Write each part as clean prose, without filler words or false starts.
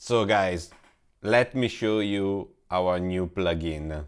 So guys, let me show you our new plugin.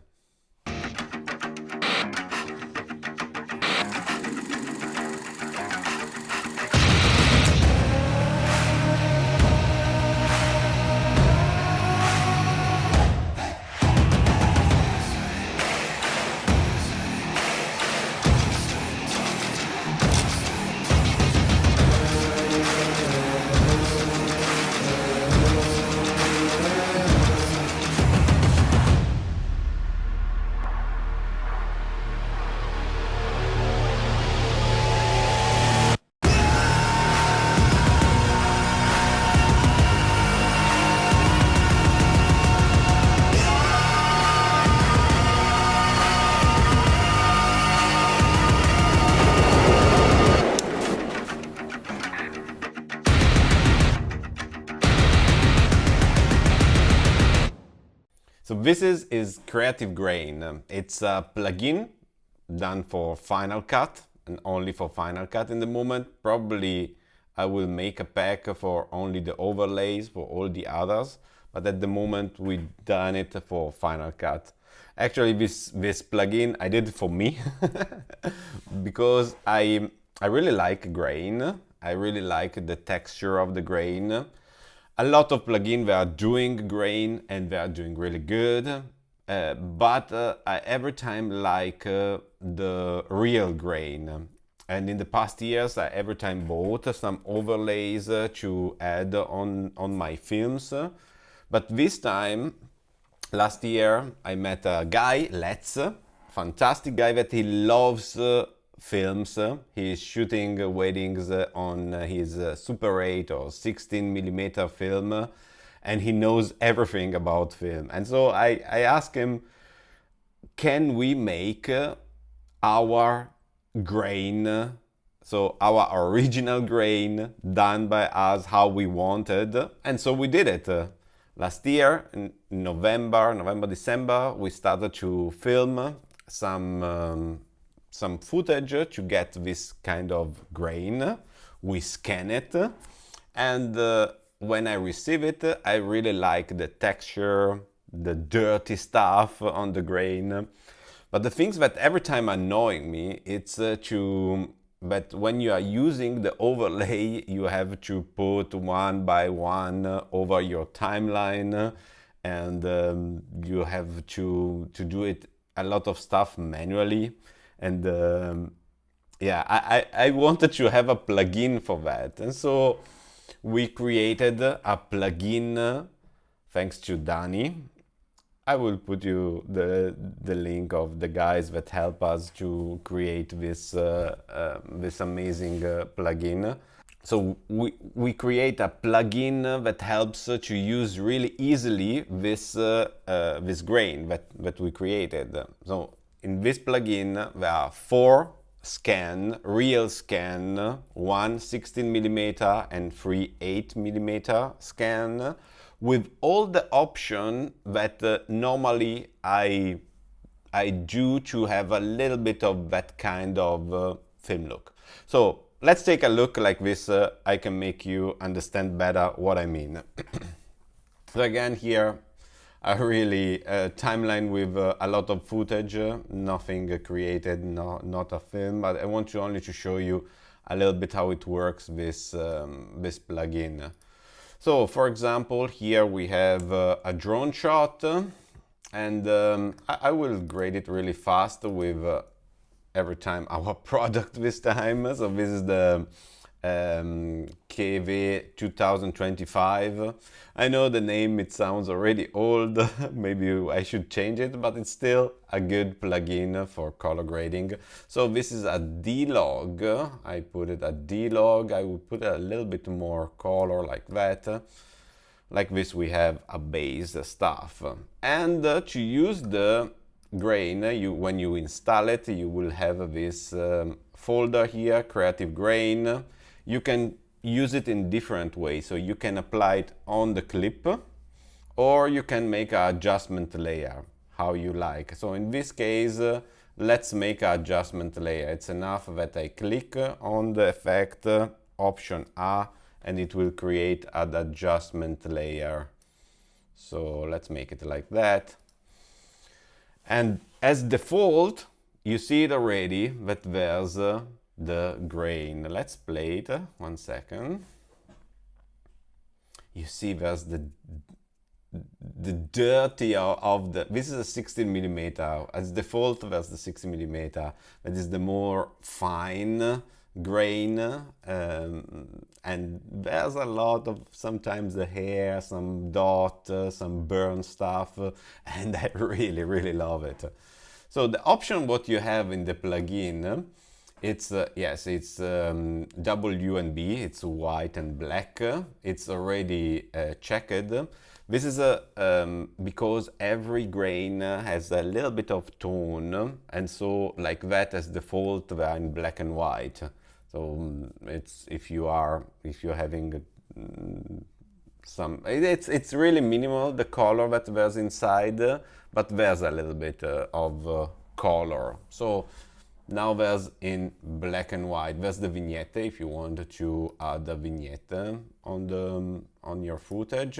So this is Creative Grain. It's a plugin done for Final Cut and only for Final Cut in the moment. Probably I will make a pack for only the overlays for all the others, but at the moment we've done it for Final Cut. Actually, this plugin I did it for me because I really like grain. I really like the texture of the grain. A lot of plugins they are doing grain and they are doing really good, but I every time like the real grain. And in the past years, I every time bought some overlays to add on my films. But this time, last year, I met a guy, Let's, fantastic guy that he loves films. He's shooting weddings on his Super 8 or 16mm film, and he knows everything about film. And so I asked him, can we make our grain, so our original grain, done by us how we wanted? And so we did it. Last year, in November, December, we started to film some footage to get this kind of grain. We scan it, and when I receive it, I really like the texture, the dirty stuff on the grain. But the things that every time annoying me, it's but when you are using the overlay, you have to put one by one over your timeline, and you have to do it a lot of stuff manually. And yeah, I wanted to have a plugin for that. And so we created a plugin thanks to Danny. I will put you the link of the guys that help us to create this amazing plugin. So we create a plugin that helps to use really easily this grain that we created. So in this plugin there are 4 real scan, one 16mm and 3 8mm scan, with all the option that normally I do to have a little bit of that kind of film look. So let's take a look like this. I can make you understand better what I mean. So again, here a really timeline with a lot of footage, nothing created, not a film, but I want you only to show you a little bit how it works, this plugin. So for example, here we have a drone shot, and I will grade it really fast with every time our product this time. So this is the KV 2025. I know the name, it sounds already old. Maybe I should change it, but it's still a good plugin for color grading. So this is a D-Log. I put it a D-Log. I will put a little bit more color like that. Like this, we have a base stuff. And to use the grain, when you install it, you will have this folder here, Creative Grain. You can use it in different ways. So you can apply it on the clip, or you can make an adjustment layer, how you like. So in this case, let's make an adjustment layer. It's enough that I click on the effect, option A, and it will create an adjustment layer. So let's make it like that. And as default, you see it already that there's the grain. Let's play it. 1 second. You see there's the dirty of the, this is a 16 millimeter. As default, there's the 16 millimeter. That is the more fine grain, and there's a lot of sometimes the hair, some dot, some burn stuff, and I really love it. So the option what you have in the plugin, it's yes, it's W and B, it's white and black. It's already checked. This is because every grain has a little bit of tone, and so like that as default they're in black and white. So it's if you're having some, it's really minimal the color that there's inside, but there's a little bit of color. So now there's in black and white. There's the vignette if you want to add a vignette on your footage.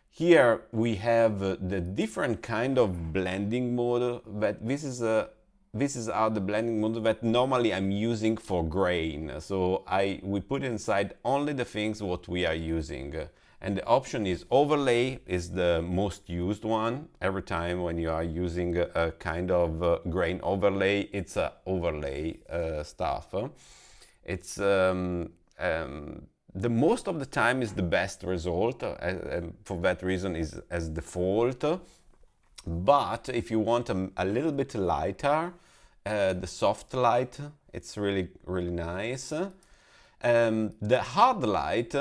Here we have the different kind of blending mode. That this is the blending mode that normally I'm using for grain. So we put inside only the things what we are using. And the option is overlay is the most used one. Every time when you are using a kind of grain overlay, it's a overlay stuff. It's the most of the time is the best result. For that reason is as default. But if you want a little bit lighter, the soft light, it's really nice. The hard light,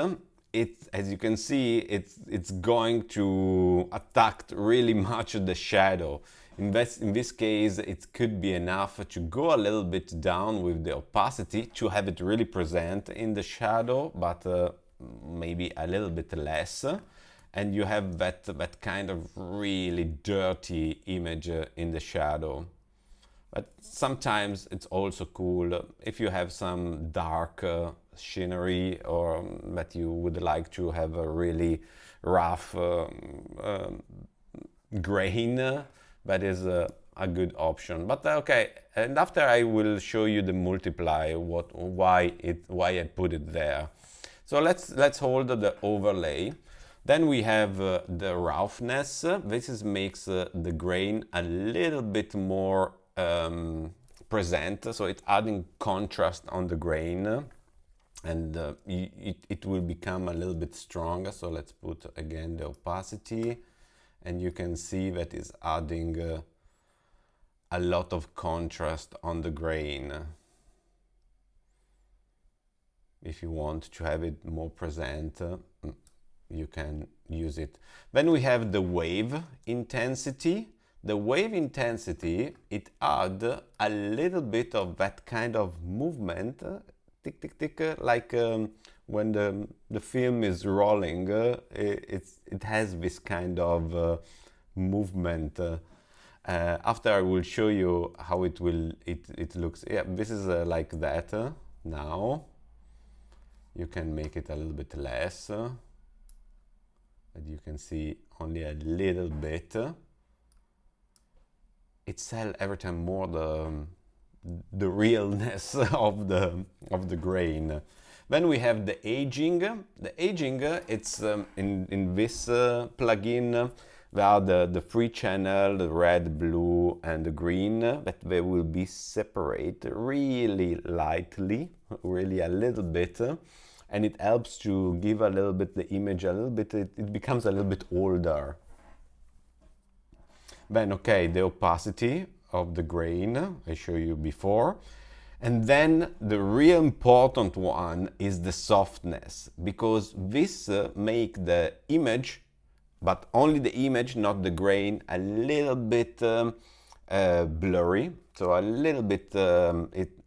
as you can see, it's going to attack really much the shadow. In this case, it could be enough to go a little bit down with the opacity to have it really present in the shadow, but maybe a little bit less. And you have that kind of really dirty image in the shadow. But sometimes it's also cool if you have some dark scenery, or that you would like to have a really rough grain. That is a good option. But okay, and after I will show you the multiply, why I put it there. So let's hold the overlay. Then we have the roughness. This makes the grain a little bit more present, so it's adding contrast on the grain, and it will become a little bit stronger. So let's put again the opacity, and you can see that is adding a lot of contrast on the grain. If you want to have it more present, you can use it. Then we have the wave intensity. The wave intensity, it adds a little bit of that kind of movement, tick, tick, tick, like when the film is rolling, it has this kind of movement. After I will show you how it looks. Yeah, this is like that now. You can make it a little bit less, but you can see only a little bit. It sells every time more the realness of the grain. Then we have the aging. The aging, it's in this plugin. There are the three channel, the red, blue, and the green, but they will be separate really lightly, really a little bit, and it helps to give a little bit the image a little bit. It becomes a little bit older. Then, okay, the opacity of the grain, I showed you before. And then the real important one is the softness, because this make the image, but only the image, not the grain, a little bit blurry. So a little bit,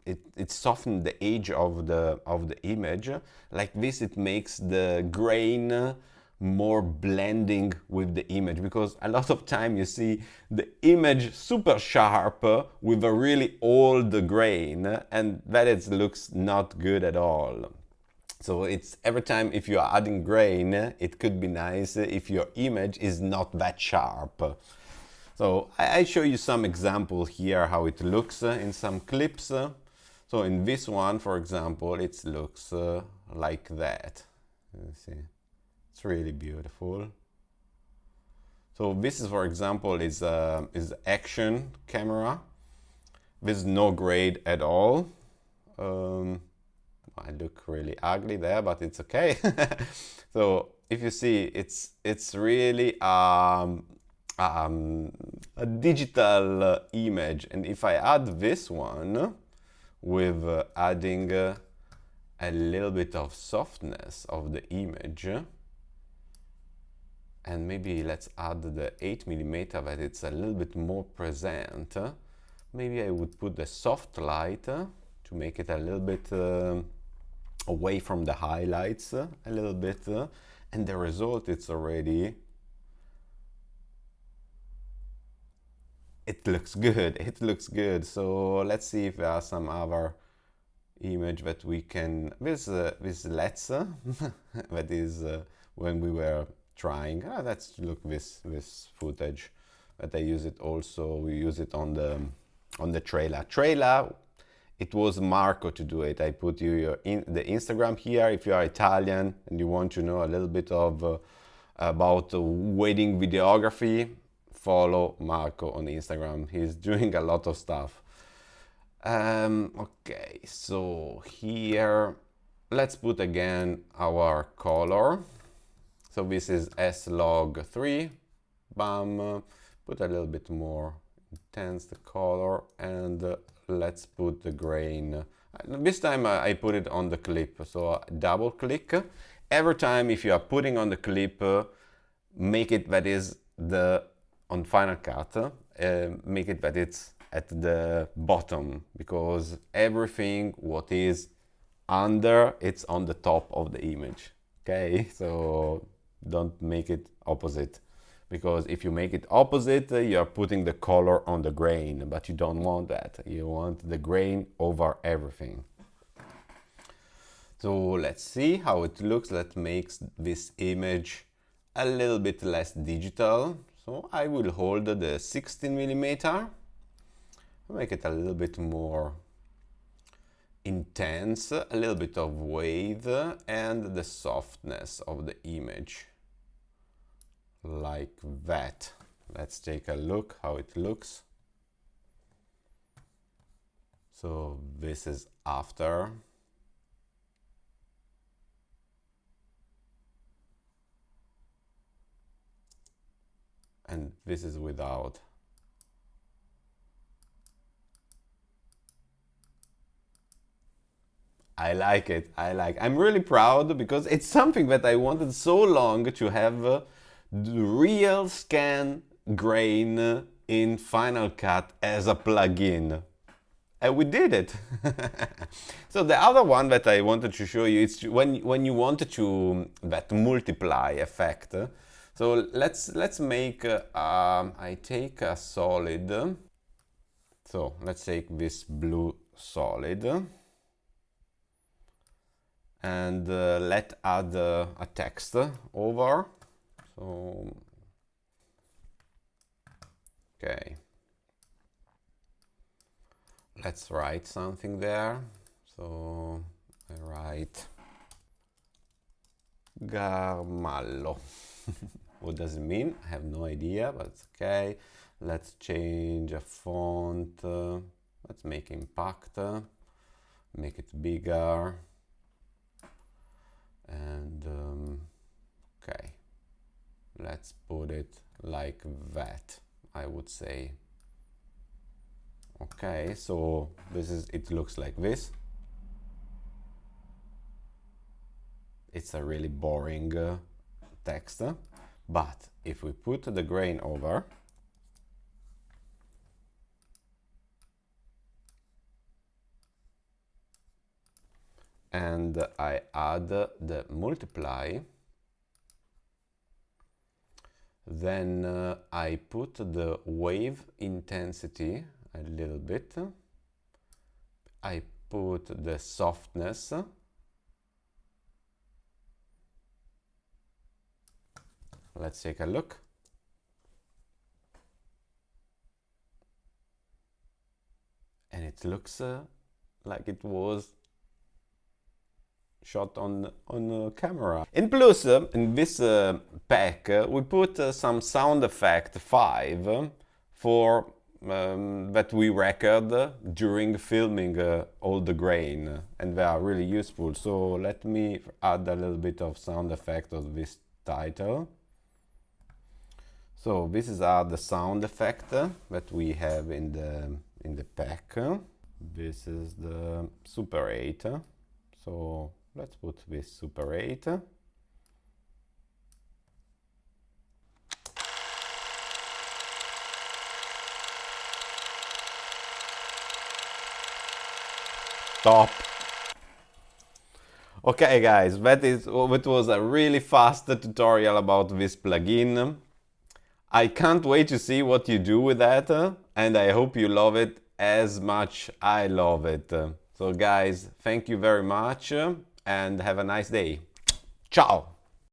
it softens the edge of the image. Like this, it makes the grain more blending with the image, because a lot of time you see the image super sharp with a really old grain, and that looks not good at all. So it's every time if you are adding grain, it could be nice if your image is not that sharp. So I show you some example here how it looks in some clips. So in this one, for example, it looks like that. You see, it's really beautiful. So this is, for example, is action camera. There's no grade at all. I look really ugly there, but it's okay. So if you see, it's really a digital image, and if I add this one with adding a little bit of softness of the image, and maybe let's add the 8mm that it's a little bit more present. Maybe I would put the soft light to make it a little bit away from the highlights a little bit, and the result, it's already, it looks good, it looks good. So let's see if there are some other image that we can, this let's that is when we were trying, let's look this footage that I use it also, we use it on the trailer. It was Marco to do it. I put you the Instagram here if you are Italian and you want to know a little bit of about wedding videography. Follow Marco on Instagram. He's doing a lot of stuff. Okay, so here let's put again our color. So this is S-log3. Bam. Put a little bit more intense the color, and let's put the grain. This time I put it on the clip, so double click. Every time if you are putting on the clip, make it that is on Final Cut, make it that it's at the bottom, because everything what is under, it's on the top of the image. Okay, so don't make it opposite, because if you make it opposite, you're putting the color on the grain, but you don't want that. You want the grain over everything. So let's see how it looks. Let's make this image a little bit less digital. So I will hold the 16mm, make it a little bit more intense, a little bit of wave, and the softness of the image. Like that. Let's take a look how it looks. So this is after. And this is without. I like it. I'm really proud because it's something that I wanted so long to have the real scan grain in Final Cut as a plugin. And we did it. So the other one that I wanted to show you is when you wanted to that multiply effect. So let's make I take a solid. So let's take this blue solid. And let's add a text over. So, okay. Let's write something there. So I write Garmallo. What does it mean? I have no idea, but it's okay. Let's change a font. Let's make impact. Make it bigger. And okay, let's put it like that, I would say. Okay, so it looks like this. It's a really boring text, but if we put the grain over, and I add the multiply, then I put the wave intensity a little bit, I put the softness, Let's take a look. And it looks like it was shot on camera. In plus, in this pack, we put some sound effect 5 for that we record during filming all the grain, and they are really useful. So let me add a little bit of sound effect of this title. So this is the sound effect that we have in the pack. This is the Super 8. So let's put this Super 8. Top. Okay guys, that was a really fast tutorial about this plugin. I can't wait to see what you do with that, and I hope you love it as much I love it. So guys, thank you very much and have a nice day. Ciao!